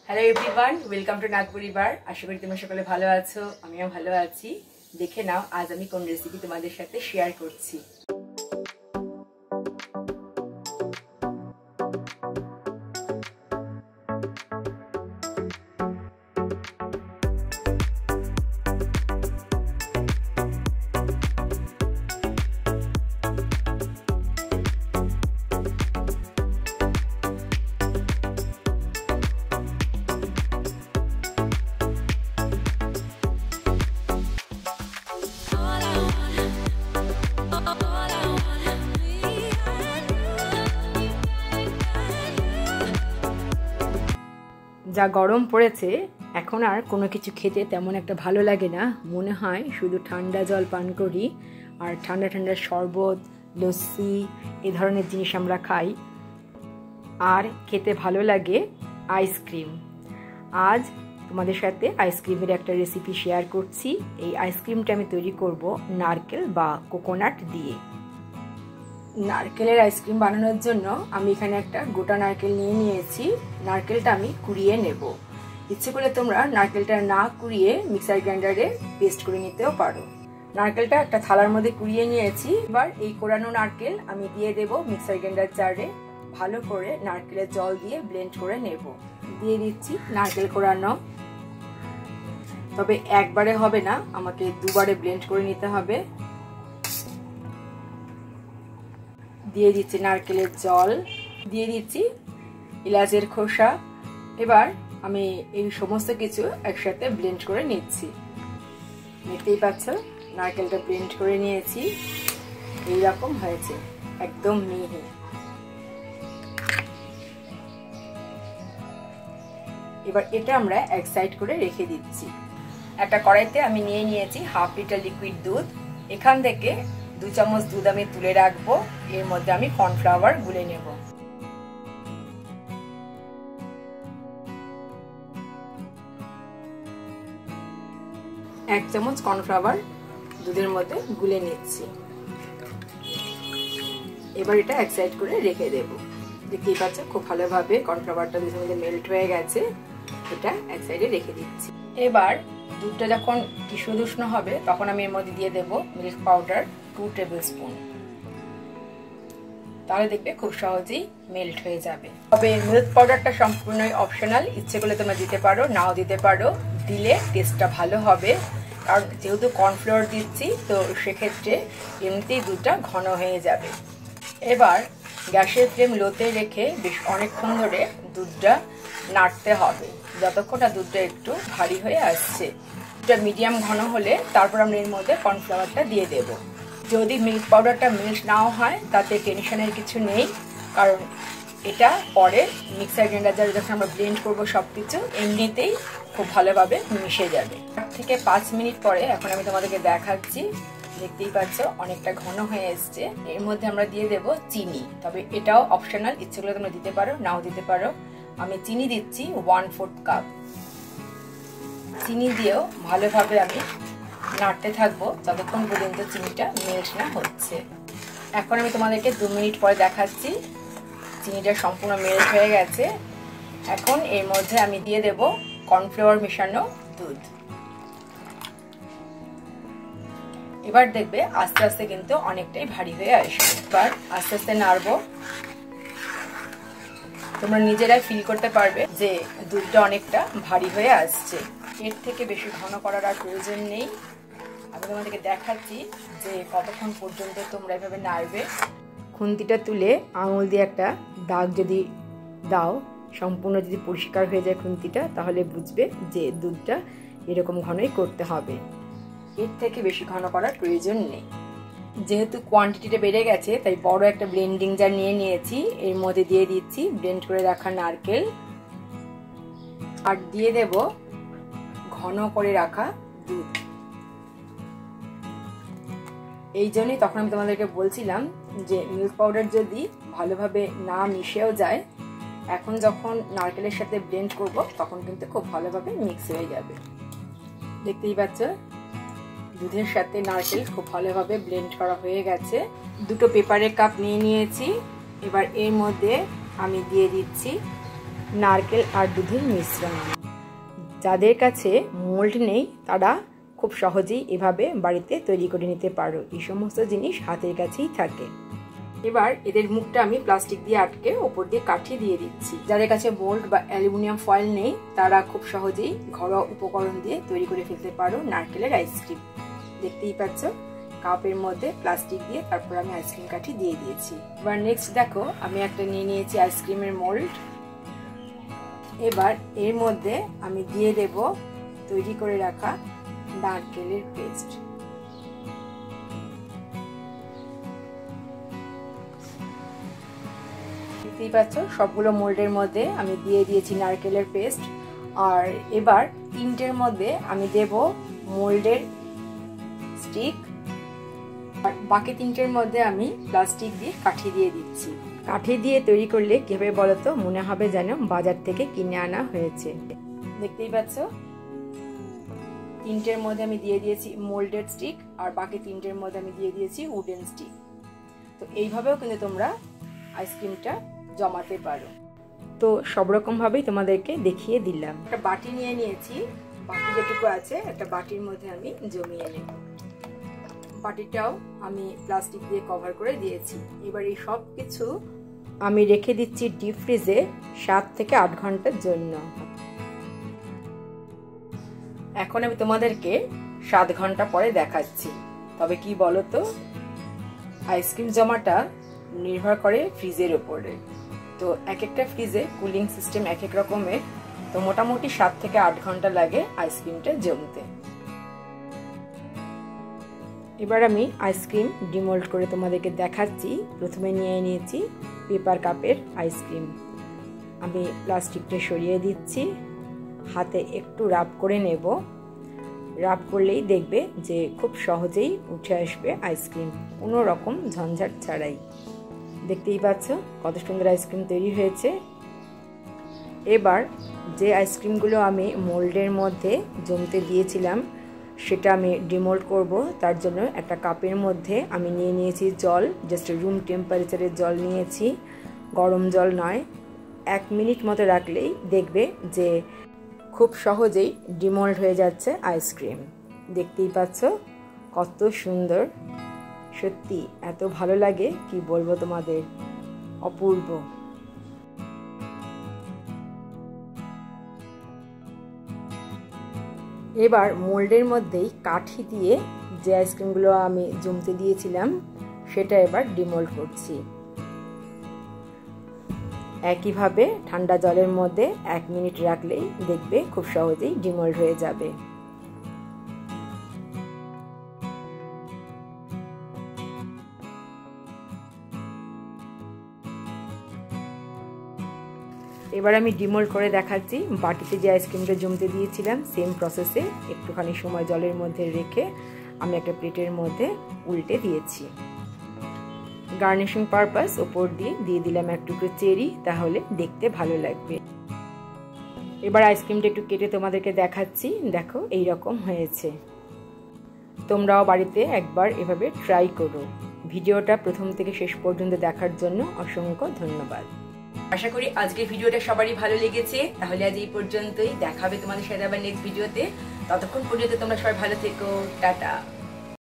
Hello everyone, welcome to Nagpuri বার। আশা করি তোমরা সকলে ভালো আছো, আমিও ভালো আছি। দেখে নাও আজ আমি কোন রেসিপি তোমাদের সাথে শেয়ার করছি। যা গরম পড়েছে, এখন আর কোনো কিছু খেতে তেমন একটা ভালো লাগে না। মনে হয় শুধু ঠান্ডা জল পান করি আর ঠান্ডা ঠান্ডা শরবত, লস্যি এ ধরনের জিনিস আমরা খাই। আর খেতে ভালো লাগে আইসক্রিম। আজ তোমাদের সাথে আইসক্রিমের একটা রেসিপি শেয়ার করছি। এই আইসক্রিমটা আমি তৈরি করব নারকেল বা কোকোনাট দিয়ে। নারকেলের আইসক্রিম বানানোর জন্য আমি এখানে একটা গোটা নারকেল নিয়েছি। নারকেলটা আমি কুড়িয়ে নেব। ইচ্ছে করলে তোমরা নারকেলটা না কুড়িয়ে মিক্সার গ্রাইন্ডারে পেস্ট করে নিতেও পারো। নারকেলটা একটা থালার মধ্যে কুড়িয়ে নিয়েছি। এবার এই কোরানো নারকেল আমি দিয়ে দেব মিক্সার গ্রাইন্ডার জারে। ভালো করে নারকেলের জল দিয়ে ব্লেন্ড করে নেব। দিয়ে দিচ্ছি নারকেল কোরানো, তবে একবারে হবে না, আমাকে দুবারে ব্লেন্ড করে নিতে হবে। দিয়ে দিচ্ছি নারকেলের জল, দিয়ে দিচ্ছি এলাচের খোসা। এবার আমি এই সমস্ত কিছু একসাথে ব্লেন্ড করে নিচ্ছি। দেখতেই পাচ্ছ নারকেলটা ব্লেন্ড করে নিয়েছি, এইরকম হয়েছে, একদম মিহি। এবার এটা আমরা এক সাইড করে রেখে দিচ্ছি। একটা কড়াইতে আমি নিয়ে নিয়েছি হাফ লিটার লিকুইড দুধ। এখান থেকে 2 চামচ দুধ আমি তুলে রাখবো। এর মধ্যে আমি কর্নফ্লাওয়ার গুলে নেব। এক চামচ কর্নফ্লাওয়ার দুধের মধ্যে গুলে নিচ্ছি। এবার এটা এক সাইড করে রেখে দেব। দেখতেই পাচ্ছ খুব ভালোভাবে কর্নফ্লাওয়ারটা দুধের মধ্যে মেল্ট হয়ে গেছে। এটা এক সাইডে রেখে দিচ্ছি। এবার দুধটা যখন কিশোর উষ্ণ হবে তখন আমি এর মধ্যে দিয়ে দেব মিল্ক পাউডার 2 টেবিল স্পুন। তাহলে দেখবে খুব সহজেই মেল্ট হয়ে যাবে। তবে মিল্ক পাউডারটা সম্পূর্ণই অপশনাল, ইচ্ছে করলে তোমরা দিতে পারো, নাও দিতে পারো। দিলে টেস্টটা ভালো হবে, কারণ যেহেতু কর্নফ্লাওয়ার দিচ্ছি তো সেক্ষেত্রে এমনিতেই দুধটা ঘন হয়ে যাবে। এবার গ্যাসের ফ্লেম লোতে রেখে বেশ অনেকক্ষণ ধরে দুধটা নাড়তে হবে, যতক্ষণ না দুধটা একটু ভারী হয়ে আসছে। দুধটা মিডিয়াম ঘন হলে তারপর আমরা এর মধ্যে কর্নফ্লাওয়ারটা দিয়ে দেব। যদি মিল্ক পাউডারটা মেল্ট নাও হয় তাতে টেনশনের কিছু নেই, কারণ এটা পরে মিক্সার গ্রাইন্ডারে যখন আমরা ব্লেন্ড করবো সবকিছু এমনিতেই খুব ভালোভাবে মিশে যাবে। 4 থেকে 5 মিনিট পরে এখন আমি তোমাদেরকে দেখাচ্ছি। দেখতেই পাচ্ছ অনেকটা ঘন হয়ে এসছে। এর মধ্যে আমরা দিয়ে দেব চিনি, তবে এটাও অপশনাল, ইচ্ছে করলে তোমরা দিতে পারো, নাও দিতে পারো। আমি চিনি দিচ্ছি 1/4 কাপ। চিনি দিয়েও ভালোভাবে আমি নাড়তে থাকবো যতক্ষণ পর্যন্ত চিনিটা মেল্ট না হচ্ছে। এখন আমি তোমাদেরকে 2 মিনিট পরে দেখাচ্ছি। চিনিটা সম্পূর্ণ মেল্ট হয়ে গেছে। এখন এর মধ্যে আমি দিয়ে দেব কর্নফ্লাওয়ার মেশানো দুধ। এবার দেখবে আস্তে আস্তে কিন্তু অনেকটাই ভারী হয়ে আসবে। এবার আস্তে আস্তে নাড়বো। তোমরা নিজেরাই ফিল করতে পারবে যে দুধটা অনেকটা ভারী হয়ে আসছে। এর থেকে বেশি ঘন করার আর প্রয়োজন নেই। আমি তোমাদেরকে দেখাচ্ছি যে কতক্ষণ পর্যন্ত তোমরা এভাবে নাড়বে। খুন্তিটা তুলে আঙুল দিয়ে একটা দাগ যদি দাও, সম্পূর্ণ যদি পরিষ্কার হয়ে যায় খুন্তিটা, তাহলে বুঝবে যে দুধটা এরকম ঘনই করতে হবে। এর থেকে বেশি ঘন করার প্রয়োজন নেই। যেহেতু কোয়ান্টিটিটা বেড়ে গেছে তাই বড় একটা ব্লেন্ডিং জার নিয়ে নিয়েছি। এর মধ্যে দিয়ে দিচ্ছি ব্লেন্ড করে রাখা নারকেল, আর দিয়ে দেব ঘন করে রাখা দুধ। এই জন্যই তখন আমি তোমাদেরকে বলছিলাম যে মিল্ক পাউডার যদি ভালোভাবে না মিশেও যায়, এখন যখন নারকেলের সাথে ব্লেন্ড করব তখন কিন্তু খুব ভালোভাবে মিক্স হয়ে যাবে। দেখতেই পাচ্ছ দুধের সাথে নারকেল খুব ভালোভাবে ব্লেন্ড করা হয়ে গেছে। 2 পেপারের কাপ নিয়ে নিয়েছি। এবার এর মধ্যে আমি দিয়ে দিচ্ছি নারকেল আর দুধের মিশ্রণ। যাদের কাছে মোল্ড নেই তারা খুব সহজেই এভাবে বাড়িতে তৈরি করে নিতে পারো। এই সমস্ত জিনিস হাতের কাছেই থাকে। এবার এদের মুখটা আমি প্লাস্টিক দিয়ে আটকে ওপর দিয়ে কাঠি দিয়ে দিচ্ছি। যাদের কাছে মোল্ড বা অ্যালুমিনিয়াম ফয়েল নেই তারা খুব সহজেই ঘরোয়া উপকরণ দিয়ে তৈরি করে ফেলতে পারো নারকেলের আইসক্রিম। দেখতেই পাচ্ছ কাপের মধ্যে প্লাস্টিক দিয়ে তারপর আমি আইসক্রিম কাঠি দিয়ে দিয়েছি। এবার নেক্সট দেখো আমি একটা নিয়ে নিয়েছি আইসক্রিমের মোল্ড। এবার এর মধ্যে আমি দিয়ে দেব তৈরি করে রাখা নারকেলের পেস্ট। দেখতেই পাচ্ছ সবগুলো মোল্ডের মধ্যে আমি দিয়ে দিয়েছি নারকেলের পেস্ট। আর এবার তিনটের মধ্যে আমি দেব মোল্ডের স্টিক, আর বাকি তিনটের মধ্যে আমি প্লাস্টিক দিয়ে কাঠি দিয়ে দিচ্ছি। কাঠি দিয়ে তৈরি করলে কিভাবে বলতো মনে হবে যেন বাজার থেকে কিনে আনা হয়েছে। দেখতেই পাচ্ছ তিনটের মধ্যে আমি দিয়ে দিয়েছি মোল্ডেড স্টিক, আর বাকি তিনটের মধ্যে আমি দিয়ে দিয়েছি উডেন স্টিক। তো এইভাবেও কিন্তু তোমরা আইসক্রিমটা জমাতে পারো। তো সব রকম ভাবেই তোমাদেরকে দেখিয়ে দিলাম। একটা বাটি নিয়ে নিয়েছি, বাকি যেটুকু আছে একটা বাটির মধ্যে আমি জমিয়ে নেব। বাটিটাও আমি প্লাস্টিক দিয়ে কভার করে দিয়েছি। এবার এই সব কিছু আমি রেখে দিচ্ছি ডিপ ফ্রিজে 7 থেকে 8 ঘন্টার জন্য। এখন আমি তোমাদেরকে 7 ঘন্টা পরে দেখাচ্ছি। তবে কি বলতো, আইসক্রিম জমাটা নির্ভর করে ফ্রিজের উপরে। তো এক একটা ফ্রিজে কুলিং সিস্টেম এক এক রকমের। তো মোটামুটি 7 থেকে 8 ঘন্টা লাগে আইসক্রিমটা জমতে। এবার আমি আইসক্রিম ডিমোল্ড করে তোমাদেরকে দেখাচ্ছি। প্রথমে নিয়ে নিয়েছি পেপার কাপের আইসক্রিম। আমি প্লাস্টিকটা সরিয়ে দিচ্ছি, হাতে একটু রাব করে নেব। রাব করলেই দেখবে যে খুব সহজেই উঠে আসবে আইসক্রিম, কোনো রকম ঝঞ্ঝাট ছাড়াই। দেখতেই পাচ্ছ কত সুন্দর আইসক্রিম তৈরি হয়েছে। এবার যে আইসক্রিমগুলো আমি মোল্ডের মধ্যে জমতে দিয়েছিলাম সেটা আমি ডিমোল্ড করব। তার জন্য একটা কাপের মধ্যে আমি নিয়ে নিয়েছি জল, জাস্ট রুম টেম্পারেচারের জল নিয়েছি, গরম জল নয়। 1 মিনিট মতো রাখলেই দেখবে যে খুব সহজেই ডিমোল্ড হয়ে যাচ্ছে আইসক্রিম। দেখতেই পাচ্ছ কত সুন্দর, সত্যি এত ভালো লাগে কি বলবো তোমাদের, অপূর্ব। এবার মোল্ডের মধ্যেই কাঠি দিয়ে যে আইসক্রিমগুলো আমি জমতে দিয়েছিলাম সেটা এবার ডিমোল্ড করছি। একইভাবে ঠান্ডা জলের মধ্যে 1 মিনিট রাখলেই দেখবে খুব সহজেই ডিমোল্ড হয়ে যাবে। এবার আমি ডিমোল্ড করে দেখাচ্ছি। বাটিতে যে আইসক্রিমটা জমতে দিয়েছিলাম সেম প্রসেসে একটুখানি সময় জলের মধ্যে রেখে আমি একটা প্লেটের মধ্যে উল্টে দিয়েছি। গার্নিশিং পারপাস ওপর দিয়ে দিলাম এক টুকরো চেরি, তাহলে দেখতে ভালো লাগবে। এবার আইসক্রিমটা একটু কেটে তোমাদেরকে দেখাচ্ছি। দেখো এই রকম হয়েছে। তোমরাও বাড়িতে একবার এভাবে ট্রাই করো। ভিডিওটা প্রথম থেকে শেষ পর্যন্ত দেখার জন্য অসংখ্য ধন্যবাদ। আশা করি আজকের ভিডিওটা সবারই ভালো লেগেছে। তাহলে আজ এই পর্যন্তই, দেখাবে তোমাদের সাথে আবার নেক্সট ভিডিওতে। ততক্ষণ পর্যন্ত তোমরা সবাই ভালো থেকো। টাটা।